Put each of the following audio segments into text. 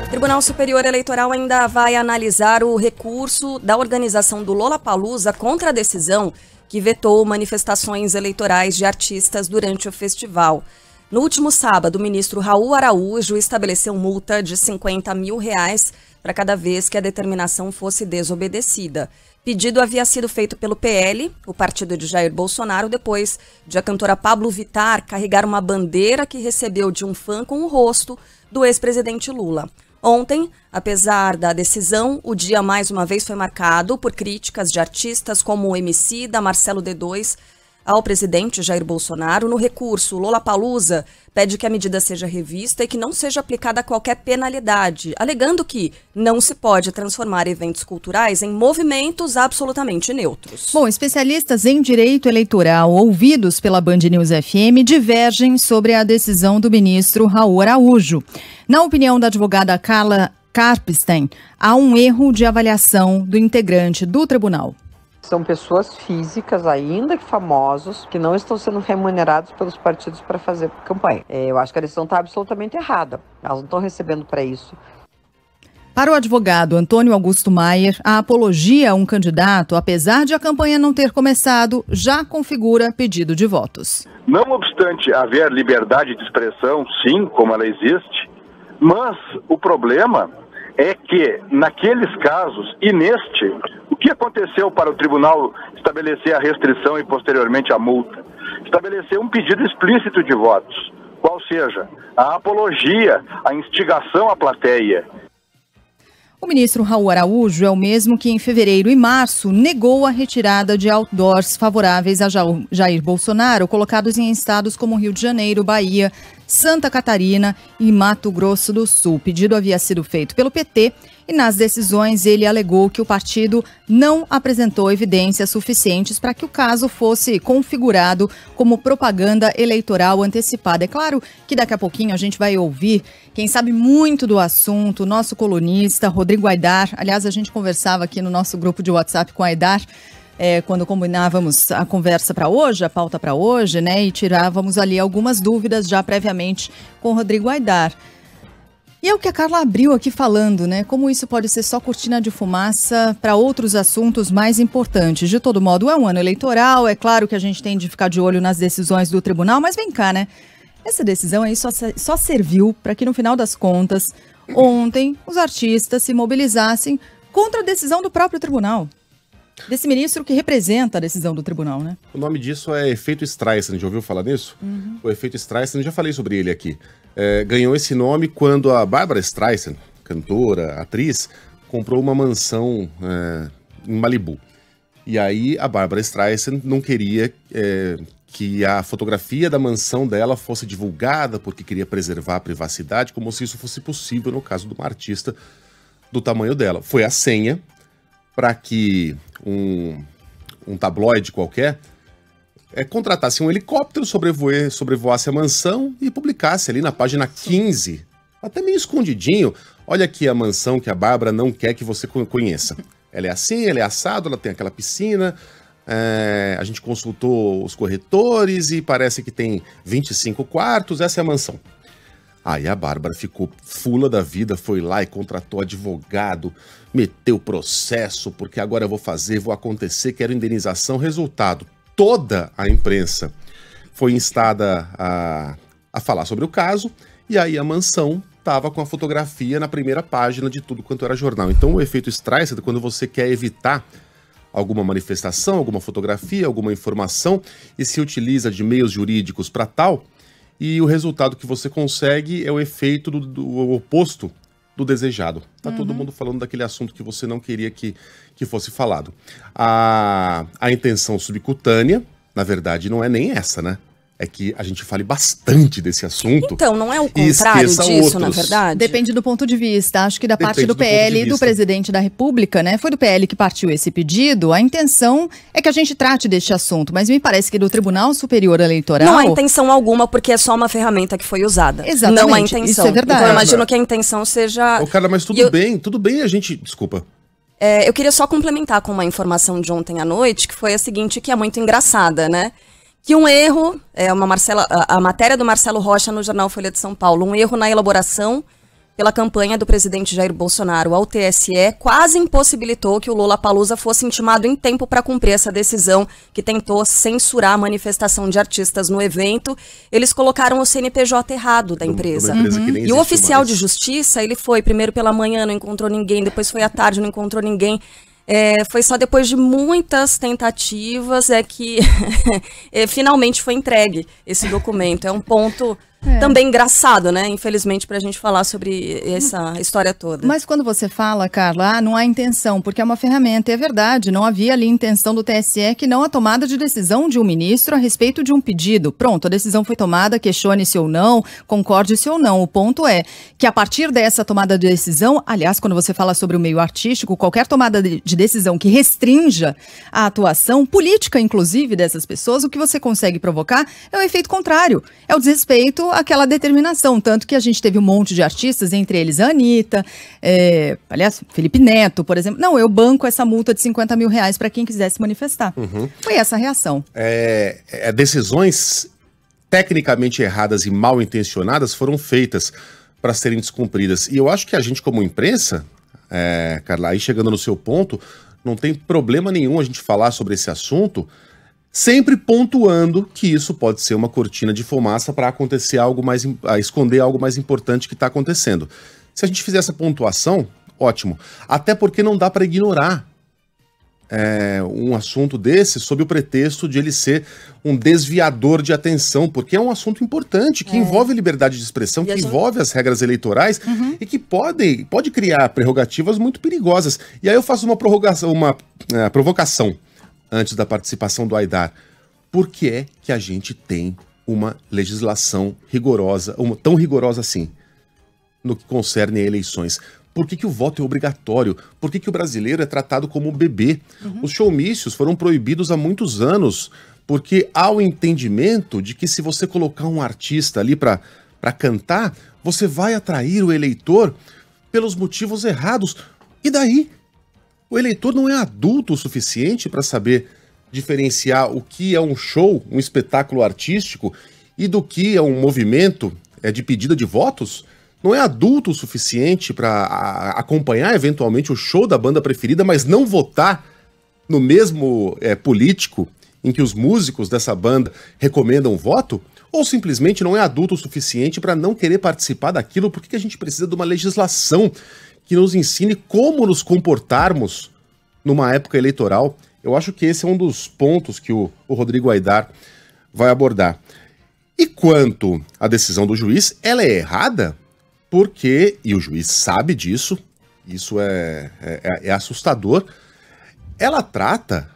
O Tribunal Superior Eleitoral ainda vai analisar o recurso da organização do Lollapalooza contra a decisão que vetou manifestações eleitorais de artistas durante o festival. No último sábado, o ministro Raul Araújo estabeleceu multa de R$50 mil para cada vez que a determinação fosse desobedecida. Pedido havia sido feito pelo PL, o partido de Jair Bolsonaro, depois de a cantora Pabllo Vittar carregar uma bandeira que recebeu de um fã com o rosto do ex-presidente Lula. Ontem, apesar da decisão, o dia mais uma vez foi marcado por críticas de artistas como o Emicida, Marcelo D2, ao presidente Jair Bolsonaro. No recurso, Lollapalooza pede que a medida seja revista e que não seja aplicada qualquer penalidade, alegando que não se pode transformar eventos culturais em movimentos absolutamente neutros. Bom, especialistas em direito eleitoral ouvidos pela Band News FM divergem sobre a decisão do ministro Raul Araújo. Na opinião da advogada Carla Karpstein, há um erro de avaliação do integrante do tribunal. São pessoas físicas, ainda que famosos, que não estão sendo remunerados pelos partidos para fazer campanha. Eu acho que a decisão está absolutamente errada. Elas não estão recebendo para isso. Para o advogado Antônio Augusto Maier, a apologia a um candidato, apesar de a campanha não ter começado, já configura pedido de votos. Não obstante haver liberdade de expressão, sim, como ela existe, mas o problema é que, naqueles casos e neste, o que aconteceu para o tribunal estabelecer a restrição e posteriormente a multa? Estabelecer um pedido explícito de votos, qual seja a apologia, a instigação à plateia. O ministro Raul Araújo é o mesmo que em fevereiro e março negou a retirada de outdoors favoráveis a Jair Bolsonaro, colocados em estados como Rio de Janeiro, Bahia, Santa Catarina e Mato Grosso do Sul. O pedido havia sido feito pelo PT e nas decisões ele alegou que o partido não apresentou evidências suficientes para que o caso fosse configurado como propaganda eleitoral antecipada. É claro que daqui a pouquinho a gente vai ouvir quem sabe muito do assunto, o nosso colunista Rodrigo Aidar. Aliás, a gente conversava aqui no nosso grupo de WhatsApp com o Aidar, quando combinávamos a conversa para hoje, a pauta para hoje, né? E tirávamos ali algumas dúvidas já previamente com o Rodrigo Aidar. E é o que a Carla abriu aqui falando, né? Como isso pode ser só cortina de fumaça para outros assuntos mais importantes. De todo modo, é um ano eleitoral, é claro que a gente tem de ficar de olho nas decisões do tribunal, mas vem cá, né? Essa decisão aí só serviu para que, no final das contas, ontem os artistas se mobilizassem contra a decisão do próprio tribunal. Desse ministro que representa a decisão do tribunal, né? O nome disso é efeito Streisand, já ouviu falar nisso? Uhum. O efeito Streisand, já falei sobre ele aqui. Ganhou esse nome quando a Barbra Streisand, cantora, atriz, comprou uma mansão em Malibu. E aí a Barbra Streisand não queria que a fotografia da mansão dela fosse divulgada porque queria preservar a privacidade, como se isso fosse possível no caso de uma artista do tamanho dela. Foi a senha para que um tabloide qualquer contratasse um helicóptero, sobrevoasse a mansão e publicasse ali na página 15, até meio escondidinho. Olha aqui a mansão que a Bárbara não quer que você conheça. Ela é assim, ela é assado, ela tem aquela piscina, a gente consultou os corretores e parece que tem 25 quartos, essa é a mansão. Aí a Bárbara ficou fula da vida, foi lá e contratou advogado, meteu processo, porque agora eu vou acontecer, quero indenização. Resultado, toda a imprensa foi instada a falar sobre o caso, e aí a mansão estava com a fotografia na primeira página de tudo quanto era jornal. Então o efeito Streisand, quando você quer evitar alguma manifestação, alguma fotografia, alguma informação, e se utiliza de meios jurídicos para tal, e o resultado que você consegue é o efeito do oposto do desejado. Tá todo mundo falando daquele assunto que você não queria que fosse falado. A intenção subcutânea, na verdade, não é nem essa, né? É que a gente fale bastante desse assunto. Então, não é o contrário disso, outros. Na verdade? Depende do ponto de vista. Acho que da parte do PL e do presidente da República, né? Foi do PL que partiu esse pedido. A intenção é que a gente trate deste assunto, mas me parece que do Tribunal Superior Eleitoral... Não há intenção alguma, porque é só uma ferramenta que foi usada. Exatamente. Não há intenção. Isso é verdade. Então, eu imagino que a intenção seja... Cara, mas tudo bem a gente... Desculpa. Eu queria só complementar com uma informação de ontem à noite, que foi a seguinte, que é muito engraçada, né? Que um erro, a matéria do Marcelo Rocha no jornal Folha de São Paulo, um erro na elaboração pela campanha do presidente Jair Bolsonaro ao TSE quase impossibilitou que o Lollapalooza fosse intimado em tempo para cumprir essa decisão, que tentou censurar a manifestação de artistas no evento. Eles colocaram o CNPJ errado da empresa. E o oficial de justiça, ele foi primeiro pela manhã, não encontrou ninguém, depois foi à tarde, não encontrou ninguém. Foi só depois de muitas tentativas que finalmente foi entregue esse documento. É um ponto também engraçado, né? Infelizmente, pra gente falar sobre essa história toda. Mas quando você fala, Carla, não há intenção, porque é uma ferramenta, e é verdade, não havia ali intenção do TSE que não a tomada de decisão de um ministro a respeito de um pedido. Pronto, a decisão foi tomada, questione-se ou não, concorde-se ou não. O ponto é que a partir dessa tomada de decisão, aliás, quando você fala sobre o meio artístico, qualquer tomada de decisão que restrinja a atuação política, inclusive, dessas pessoas, o que você consegue provocar é o efeito contrário, é o desrespeito àquela determinação, tanto que a gente teve um monte de artistas, entre eles a Anitta, aliás, Felipe Neto, por exemplo. Não, eu banco essa multa de 50 mil reais para quem quisesse manifestar. Foi essa a reação. Decisões tecnicamente erradas e mal intencionadas foram feitas para serem descumpridas. E eu acho que a gente, como imprensa, Carla, aí chegando no seu ponto, não tem problema nenhum a gente falar sobre esse assunto, sempre pontuando que isso pode ser uma cortina de fumaça para acontecer algo mais, esconder algo mais importante que está acontecendo. Se a gente fizer essa pontuação, ótimo. Até porque não dá para ignorar um assunto desse sob o pretexto de ele ser um desviador de atenção, porque é um assunto importante, que envolve liberdade de expressão, que envolve as regras eleitorais e que pode criar prerrogativas muito perigosas. E aí eu faço uma provocação antes da participação do Aidar. Por que é que a gente tem uma legislação rigorosa, tão rigorosa assim, no que concerne a eleições? Por que o voto é obrigatório? Por que o brasileiro é tratado como bebê? Os showmícios foram proibidos há muitos anos, porque há o entendimento de que se você colocar um artista ali para cantar, você vai atrair o eleitor pelos motivos errados. E daí? O eleitor não é adulto o suficiente para saber diferenciar o que é um show, um espetáculo artístico, e do que é um movimento de pedida de votos? Não é adulto o suficiente para acompanhar eventualmente o show da banda preferida, mas não votar no mesmo político em que os músicos dessa banda recomendam o voto? Ou simplesmente não é adulto o suficiente para não querer participar daquilo? Por que a gente precisa de uma legislação que nos ensine como nos comportarmos numa época eleitoral? Eu acho que esse é um dos pontos que o Rodrigo Aidar vai abordar. E quanto à decisão do juiz, ela é errada porque, e o juiz sabe disso, isso é assustador, ela trata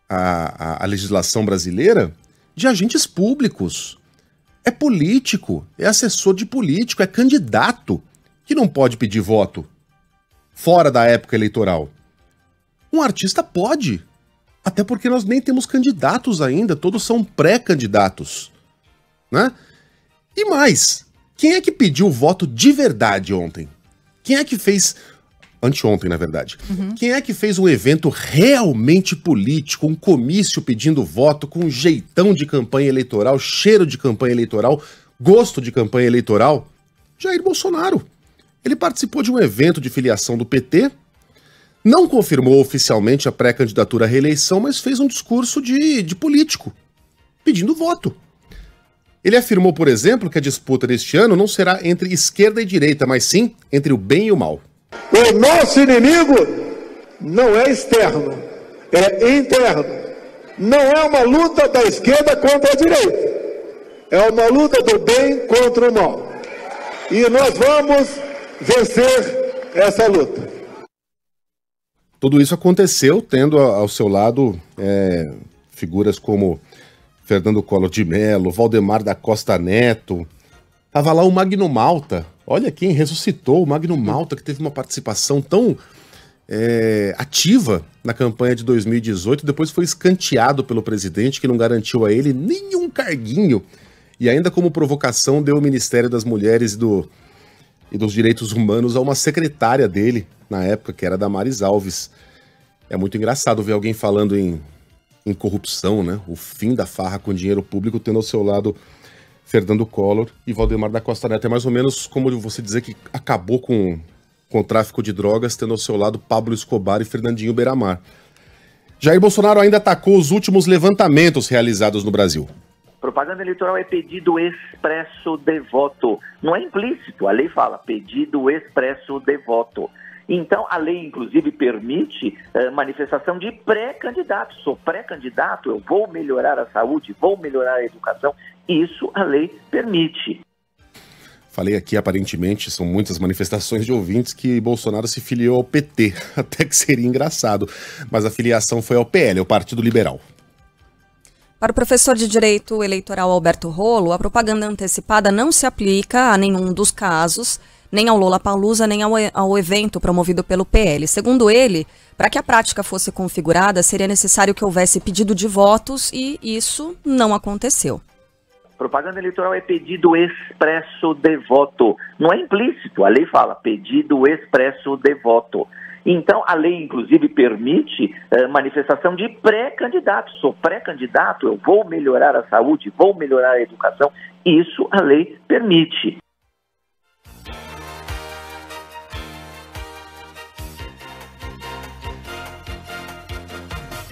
a legislação brasileira de agentes públicos. É político, é assessor de político, é candidato que não pode pedir voto fora da época eleitoral. Um artista pode, até porque nós nem temos candidatos ainda, todos são pré-candidatos, né? E mais, quem é que pediu o voto de verdade ontem? Quem é que fez, anteontem na verdade, quem é que fez um evento realmente político, um comício pedindo voto, com jeitão de campanha eleitoral, cheiro de campanha eleitoral, gosto de campanha eleitoral? Jair Bolsonaro. Ele participou de um evento de filiação do PT, não confirmou oficialmente a pré-candidatura à reeleição, mas fez um discurso de político, pedindo voto. Ele afirmou, por exemplo, que a disputa deste ano não será entre esquerda e direita, mas sim entre o bem e o mal. O nosso inimigo não é externo, é interno. Não é uma luta da esquerda contra a direita, é uma luta do bem contra o mal. E nós vamos vencer essa luta. Tudo isso aconteceu tendo ao seu lado figuras como Fernando Collor de Mello, Valdemar da Costa Neto. Tava lá o Magno Malta. Olha quem ressuscitou, o Magno Malta, que teve uma participação tão ativa na campanha de 2018, depois foi escanteado pelo presidente, que não garantiu a ele nenhum carguinho. E ainda como provocação deu o Ministério das Mulheres e dos Direitos Humanos a uma secretária dele, na época, que era Damares Alves. É muito engraçado ver alguém falando em corrupção, né? O fim da farra com dinheiro público, tendo ao seu lado Fernando Collor e Valdemar da Costa Neto. É mais ou menos como você dizer que acabou com o tráfico de drogas, tendo ao seu lado Pablo Escobar e Fernandinho Beiramar. Jair Bolsonaro ainda atacou os últimos levantamentos realizados no Brasil. Propaganda eleitoral é pedido expresso de voto. Não é implícito, a lei fala pedido expresso de voto. Então, a lei, inclusive, permite manifestação de pré-candidato. Sou pré-candidato, eu vou melhorar a saúde, vou melhorar a educação. Isso a lei permite. Falei aqui, aparentemente, são muitas manifestações de ouvintes que Bolsonaro se filiou ao PT. Até que seria engraçado. Mas a filiação foi ao PL, ao Partido Liberal. Para o professor de Direito Eleitoral Alberto Rolo, a propaganda antecipada não se aplica a nenhum dos casos, nem ao Lollapalooza, nem ao evento promovido pelo PL. Segundo ele, para que a prática fosse configurada, seria necessário que houvesse pedido de votos e isso não aconteceu. Propaganda eleitoral é pedido expresso de voto. Não é implícito, a lei fala pedido expresso de voto. Então, a lei, inclusive, permite manifestação de pré-candidato. Sou pré-candidato, eu vou melhorar a saúde, vou melhorar a educação. Isso a lei permite.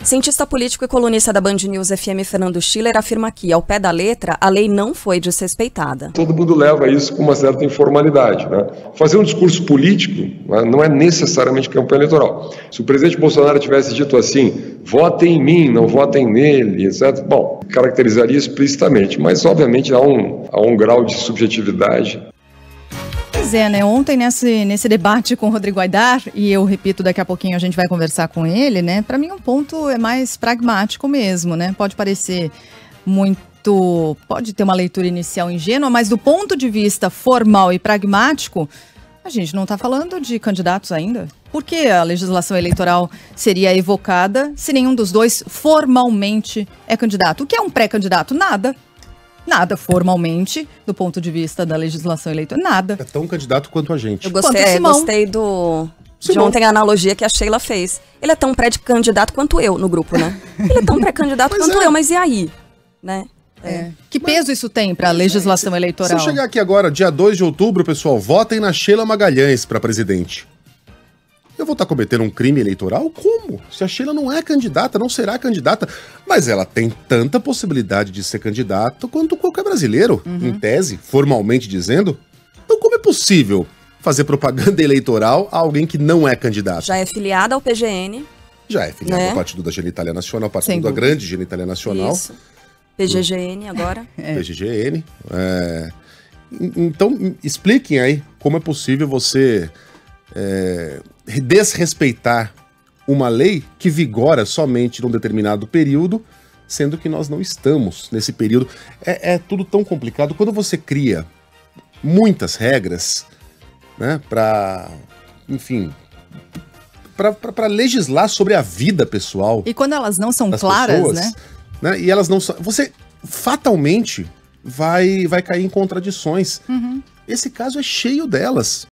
Cientista político e colunista da Band News FM, Fernando Schiller, afirma que, ao pé da letra, a lei não foi desrespeitada. Todo mundo leva isso com uma certa informalidade, né? Fazer um discurso político, né, não é necessariamente campanha eleitoral. Se o presidente Bolsonaro tivesse dito assim, votem em mim, não votem nele, etc., bom, caracterizaria explicitamente, mas obviamente há um grau de subjetividade. Pois é, né? Ontem nesse debate com o Rodrigo Aidar, e eu repito, daqui a pouquinho a gente vai conversar com ele, né? Para mim um ponto é mais pragmático mesmo, né? Pode parecer muito... Pode ter uma leitura inicial ingênua, mas do ponto de vista formal e pragmático, a gente não está falando de candidatos ainda. Por que a legislação eleitoral seria evocada se nenhum dos dois formalmente é candidato? O que é um pré-candidato? Nada. Nada formalmente, do ponto de vista da legislação eleitoral, nada. É tão candidato quanto a gente. Eu gostei de ontem a analogia que a Sheila fez. Ele é tão pré-candidato quanto eu no grupo, né? Ele é tão pré-candidato quanto eu, mas e aí? Né? Que peso isso tem para a legislação eleitoral? Se eu chegar aqui agora, dia 2 de outubro, pessoal, votem na Sheila Magalhães para presidente. Eu vou estar cometendo um crime eleitoral? Como? Se a Sheila não é candidata, não será candidata. Mas ela tem tanta possibilidade de ser candidata quanto qualquer brasileiro, em tese, formalmente dizendo. Então como é possível fazer propaganda eleitoral a alguém que não é candidato? Já é filiada ao PGN. Já é filiada ao Partido da Genitalia Nacional, ao Partido da Grande Genitalia Nacional. Isso. PGGN agora. PGGN. Então, expliquem aí como é possível você... desrespeitar uma lei que vigora somente num determinado período, sendo que nós não estamos nesse período. É tudo tão complicado. Quando você cria muitas regras, né, para legislar sobre a vida pessoal. E quando elas não são claras, pessoas, né? E elas não são... Você fatalmente vai cair em contradições. Esse caso é cheio delas.